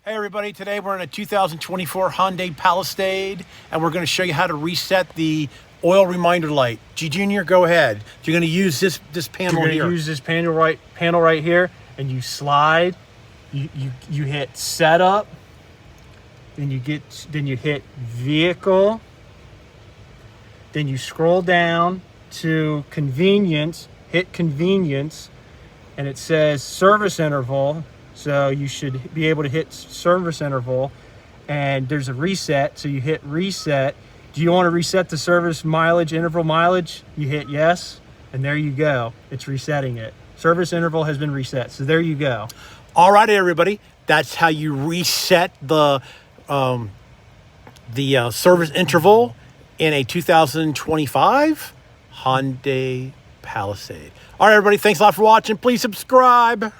Hey everybody, today we're in a 2024 Hyundai Palisade and we're going to show you how to reset the oil reminder light. G Junior, go ahead. You're going to use this panel You're going here. to use this panel right here, and you slide, you hit setup, then you hit vehicle, then you scroll down to convenience, hit convenience, and it says service interval. So you should be able to hit service interval, and there's a reset. So you hit reset. Do you want to reset the service mileage, interval mileage? You hit yes, and there you go. It's resetting it. Service interval has been reset. So there you go. All right, everybody. That's how you reset the service interval in a 2025 Hyundai Palisade. All right, everybody. Thanks a lot for watching. Please subscribe.